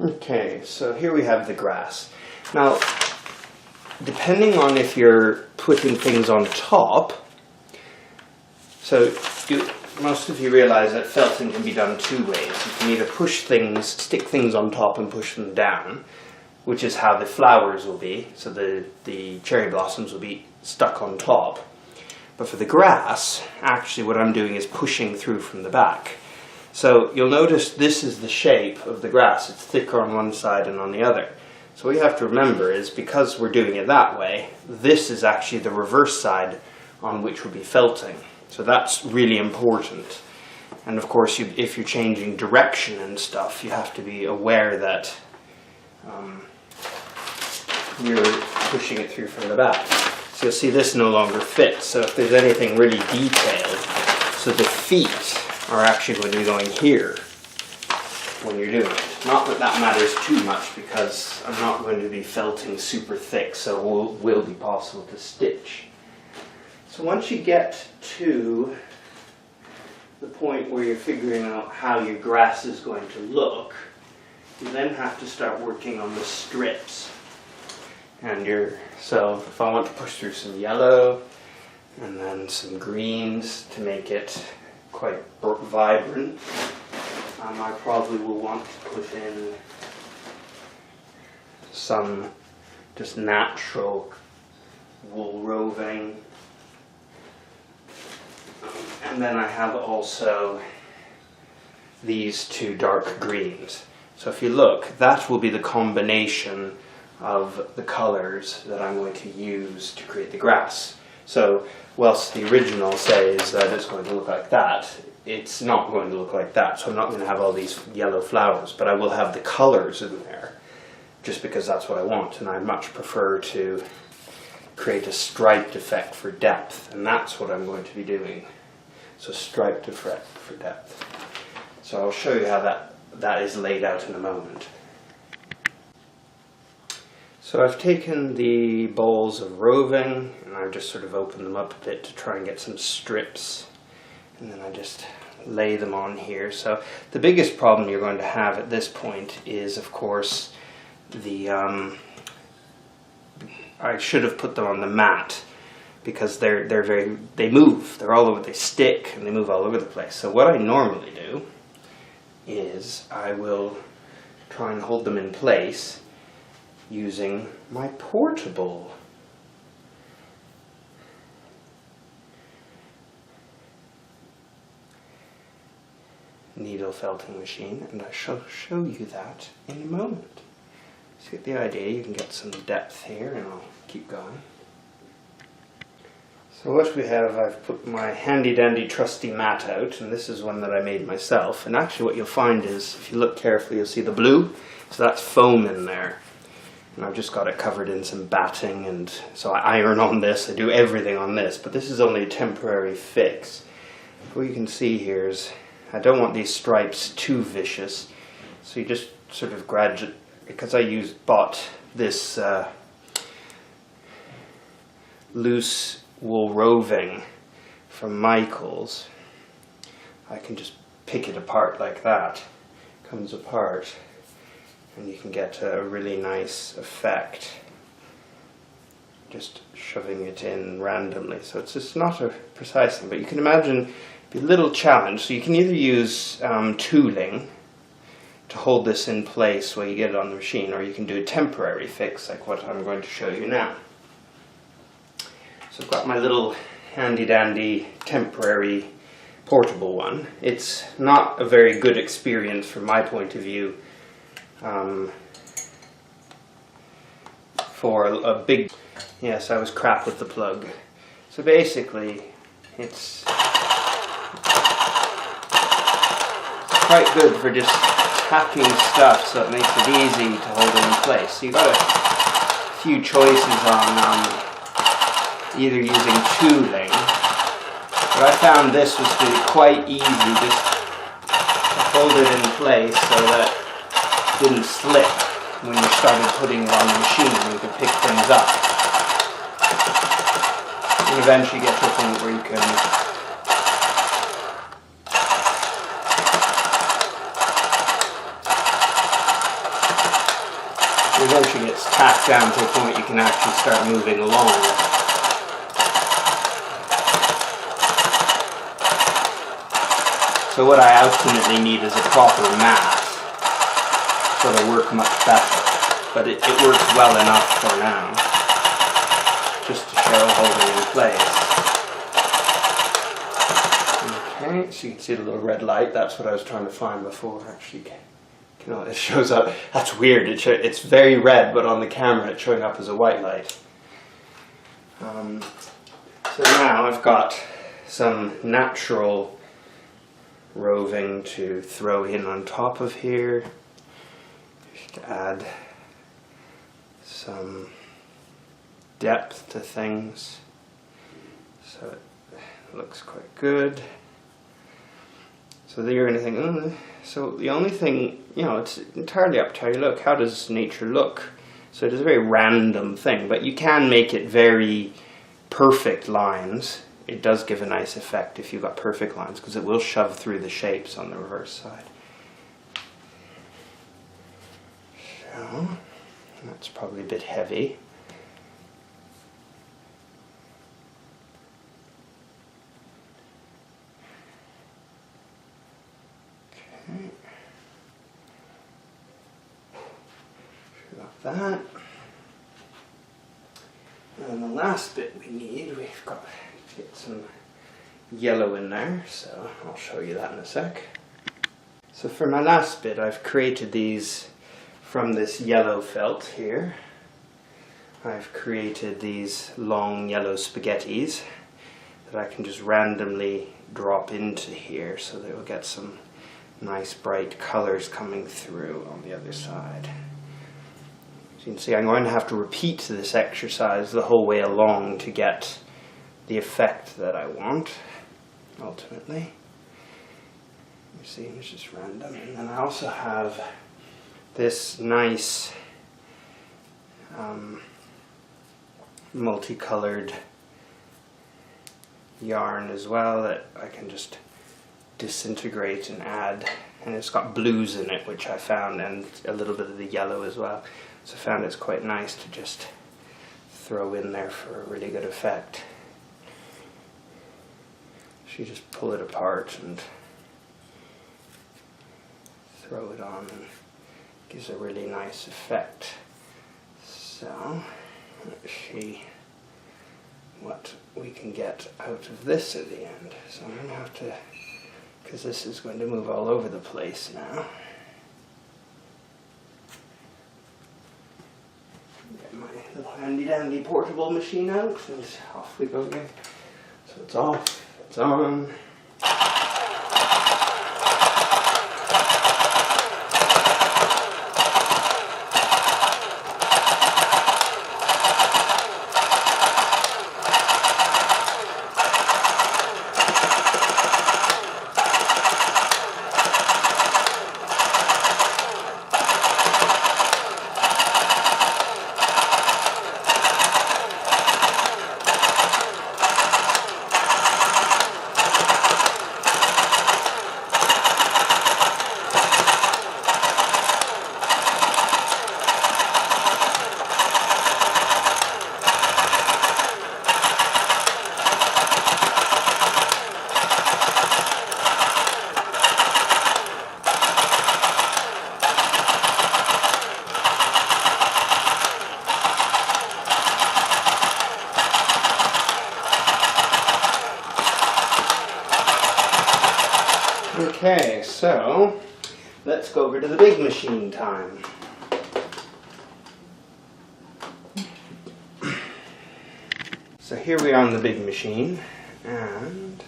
Okay, so here we have the grass. Now, depending on if you're putting things on top, so most of you realize that felting can be done two ways. You can either stick things on top and push them down, which is how the flowers will be, so the cherry blossoms will be stuck on top. But for the grass, actually what I'm doing is pushing through from the back. So you'll notice this is the shape of the grass. It's thicker on one side and on the other. So what you have to remember is, because we're doing it that way, this is actually the reverse side on which we'll be felting. So that's really important. And of course, if you're changing direction and stuff, you have to be aware that you're pushing it through from the back. So you'll see this no longer fits. So if there's anything really detailed, so the feet are actually going to be going here when you're doing it. Not that that matters too much, because I'm not going to be felting super thick, so it will be possible to stitch. So once you get to the point where you're figuring out how your grass is going to look, you then have to start working on the strips. So if I want to push through some yellow and then some greens to make it quite vibrant, I probably will want to put in some just natural wool roving. And then I have also these two dark greens. So if you look, that will be the combination of the colors that I'm going to use to create the grass. So whilst the original says that it's going to look like that, it's not going to look like that. So I'm not going to have all these yellow flowers, but I will have the colors in there, just because that's what I want. And I much prefer to create a striped effect for depth, and that's what I'm going to be doing. So striped effect for depth. So I'll show you how that is laid out in a moment. So I've taken the balls of roving and I've just sort of opened them up a bit to try and get some strips, and then I just lay them on here. So the biggest problem you're going to have at this point is, of course, I should have put them on the mat, because they move, they're all over, they stick and they move all over the place. So what I normally do is I will try and hold them in place using my portable needle felting machine, and I shall show you that in a moment. So you get the idea, you can get some depth here, and I'll keep going. So what we have, I've put my handy dandy trusty mat out, and this is one that I made myself. And actually what you'll find is, if you look carefully, you'll see the blue. So that's foam in there. And I've just got it covered in some batting, and so I iron on this, I do everything on this, but this is only a temporary fix. What you can see here is, I don't want these stripes too vicious, so you just sort of gradually, because I bought this loose wool roving from Michaels, I can just pick it apart like that. It comes apart, and you can get a really nice effect just shoving it in randomly. So it's just not a precise thing, but you can imagine it'd be a little challenge. So you can either use tooling to hold this in place while you get it on the machine, or you can do a temporary fix like what I'm going to show you now. So I've got my little handy dandy temporary portable one. It's not a very good experience from my point of view for a big... Yes, I was crap with the plug. So basically it's quite good for just tacking stuff, so it makes it easy to hold it in place. So you've got a few choices on either using tooling, but I found this was quite easy, just to hold it in place so that it didn't slip when you started putting it on the machine, and you could pick things up. And eventually get to a point where you can tack down to a point you can actually start moving along. So what I ultimately need is a proper mat, so it'll work much better. But it works well enough for now, just to show holding in place. Okay, so you can see the little red light. That's what I was trying to find before. Actually, you know, it shows up. That's weird. It's very red, but on the camera it's showing up as a white light. So now I've got some natural roving to throw in on top of here. Just add some depth to things, so it looks quite good. So there you're going to think, oh. So the only thing, you know, it's entirely up to how you look. How does nature look? So it is a very random thing, but you can make it very perfect lines. It does give a nice effect if you've got perfect lines, because it will shove through the shapes on the reverse side. So that's probably a bit heavy. Okay. Got that. And the last bit we need, we've got to get some yellow in there, so I'll show you that in a sec. So for my last bit, I've created these from this yellow felt here. I've created these long yellow spaghettis that I can just randomly drop into here, so they will get some nice bright colors coming through on the other side. So you can see I'm going to have to repeat this exercise the whole way along to get the effect that I want, ultimately. You see, it's just random. And then I also have this nice multicolored yarn as well that I can just disintegrate and add, and it's got blues in it, which I found, and a little bit of the yellow as well. So I found it's quite nice to just throw in there for a really good effect. So you just pull it apart and throw it on, and it gives a really nice effect. So let's see what we can get out of this at the end. So I'm going to have to, because this is going to move all over the place now. Get my little handy dandy portable machine out, and off we go again. So it's off, it's on. Okay, so let's go over to the big machine time. So here we are on the big machine, and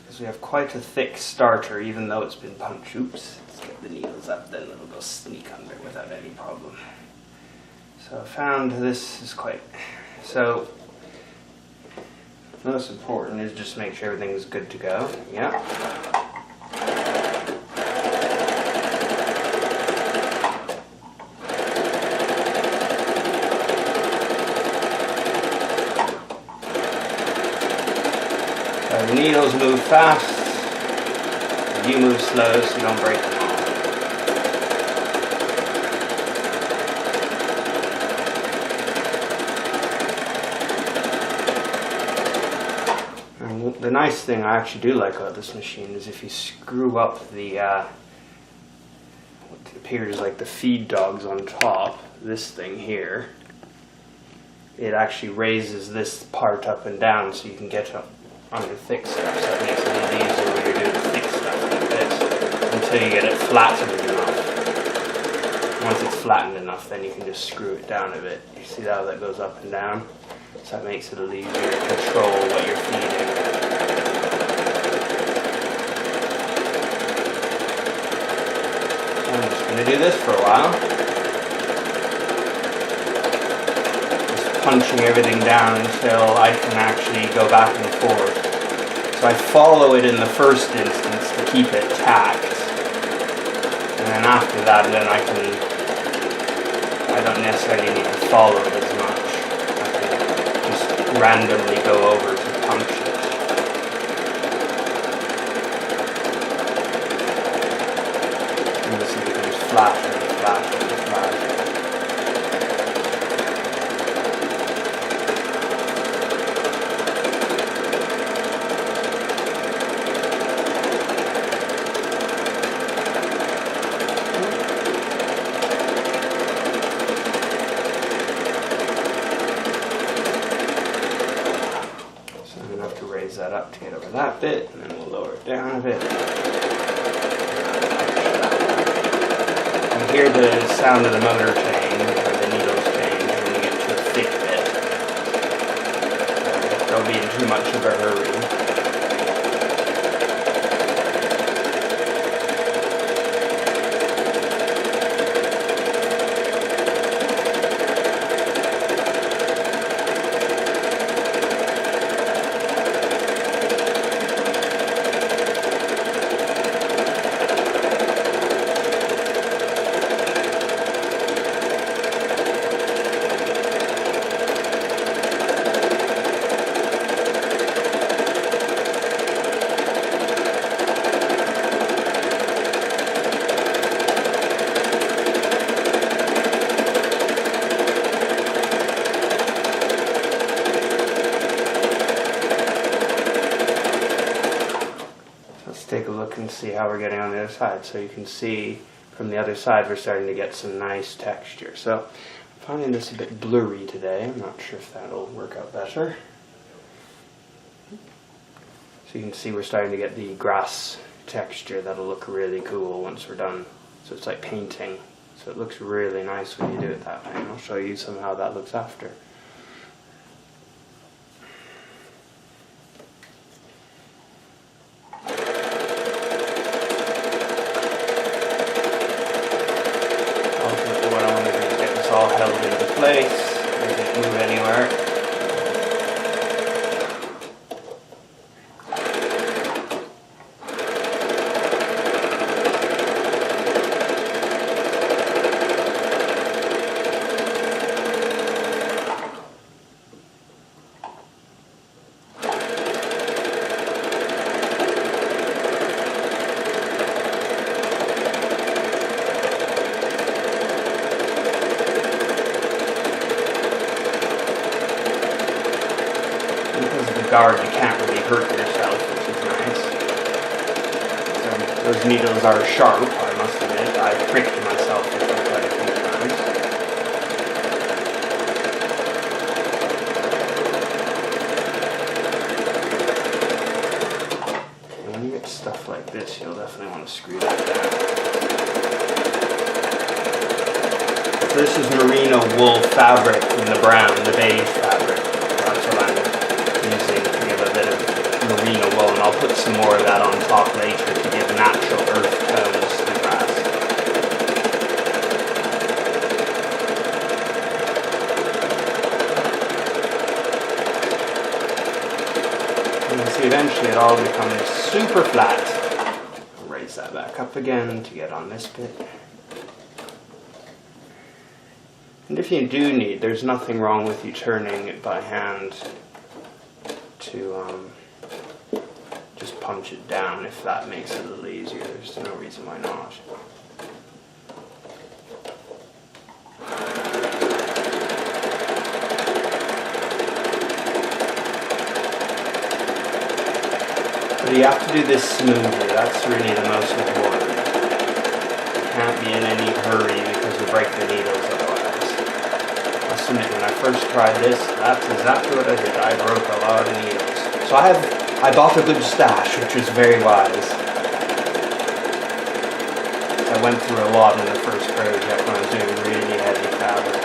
because we have quite a thick starter, even though it's been punched, oops, let's get the needles up, then it'll go sneak under without any problem. So I found this is quite, so most important is just make sure everything's good to go. Yeah. The needles move fast, you move slow so you don't break them. the nice thing I actually do like about this machine is if you screw up the what appears like the feed dogs on top, this thing here, it actually raises this part up and down so you can get up under thick stuff. So it makes it a little easier when you're doing thick stuff like this until you get it flattened enough. Once it's flattened enough, then you can just screw it down a bit. You see how that goes up and down? So that makes it a little easier to control what you're feeding. I'm just going to do this for a while. Just punching everything down until I can actually go back and forth. So I follow it in the first instance to keep it tacked. And then after that, then I don't necessarily need to follow it as much. I can just randomly go over to punch it. And this becomes flatter and flatter and flatter. That up to get over that bit, and then we'll lower it down a bit. You hear the sound of the motor change, or the needles change, when you get to a thick bit. Don't be in too much of a hurry. Take a look and see how we're getting on the other side. So you can see from the other side we're starting to get some nice texture. So I'm finding this a bit blurry today. I'm not sure if that'll work out better. So you can see we're starting to get the grass texture that'll look really cool once we're done. So it's like painting. So it looks really nice when you do it that way. And I'll show you some how that looks after. All held into place, it didn't move anywhere. Guard, you can't really hurt yourself, which is nice. So those needles are sharp, I must admit. I've pricked myself with them quite a few times. And when you get stuff like this, you'll definitely want to screw that down. This is merino wool fabric in the brown, the beige fabric. That's what I'm using to give a bit of merino wool, and I'll put some more of that on top later to give natural earth tones to the grass. And you see eventually it all becomes super flat. I'll raise that back up again to get on this bit. And if you do need, there's nothing wrong with you turning it by hand to just punch it down if that makes it a little easier. There's no reason why not. you have to do this smoothly. That's really the most important. You can't be in any hurry because you break the needles otherwise. I must admit, when I first tried this, that's exactly what I did. I broke a lot of needles. So I bought a good stash, which was very wise. I went through a lot in the first project when I was doing really heavy fabric.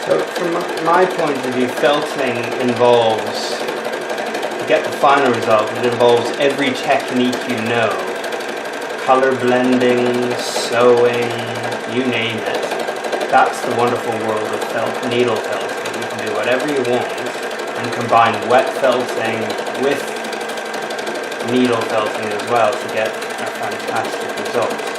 So from my point of view, felting involves, to get the final result, it involves every technique you know. Color blending, sewing, you name it. That's the wonderful world of needle felting. You can do whatever you want and combine wet felting with needle felting as well to get a fantastic result.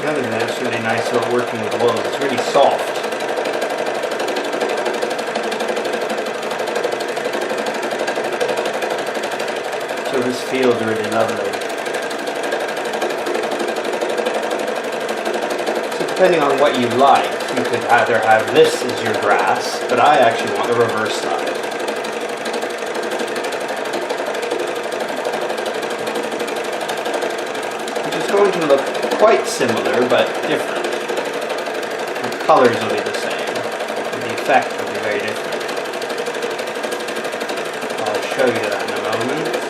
Another thing that's really nice about working with wool is it's really soft. So this feels really lovely. So depending on what you like, you could either have this as your grass, but I actually want the reverse side. Which is going to look quite similar, but different. The colors will be the same, and the effect will be very different. I'll show you that in a moment.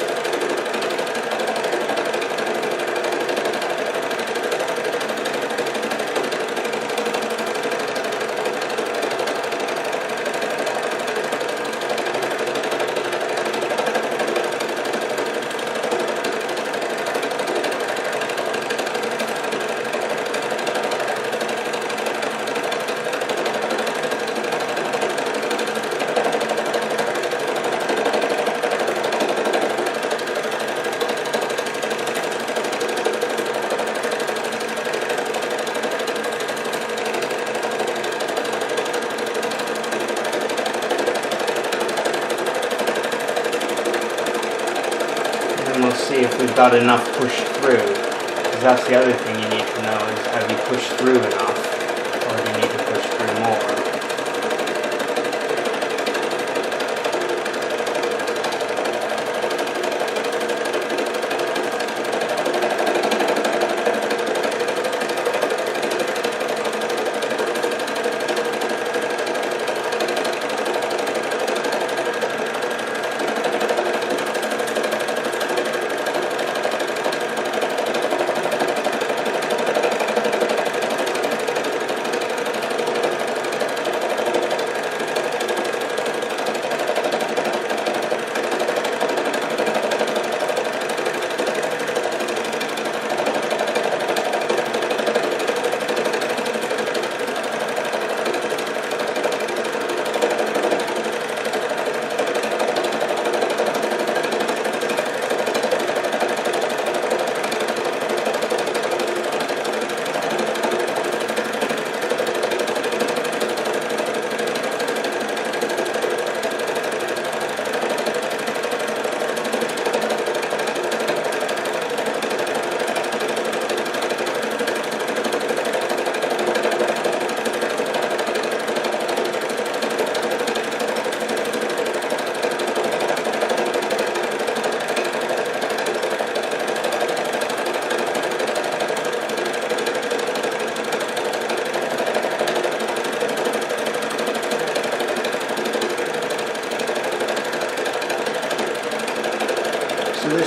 And we'll see if we've got enough pushed through, because that's the other thing you need to know is have you pushed through enough, or do you need to push through more?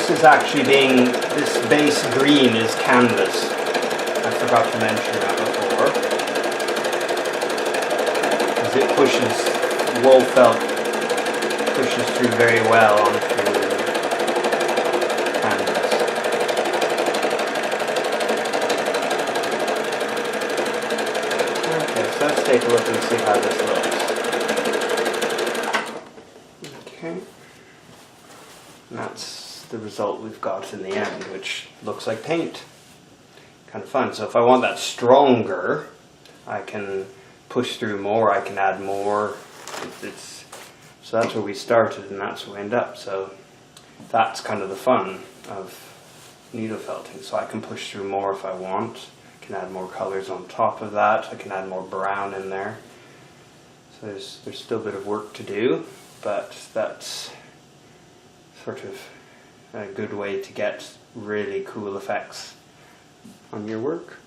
this is actually this base green is canvas. I forgot to mention that before. Because it pushes, wool felt pushes through very well onto canvas. Okay, so let's take a look and see how this looks. Okay. And that's the result we've got in the end, which looks like paint. Kind of fun. So if I want that stronger, I can push through more, I can add more. So that's where we started and that's where we end up. So that's kind of the fun of needle felting. So I can push through more if I want. I can add more colors on top of that. I can add more brown in there. So there's still a bit of work to do, but that's sort of a good way to get really cool effects on your work.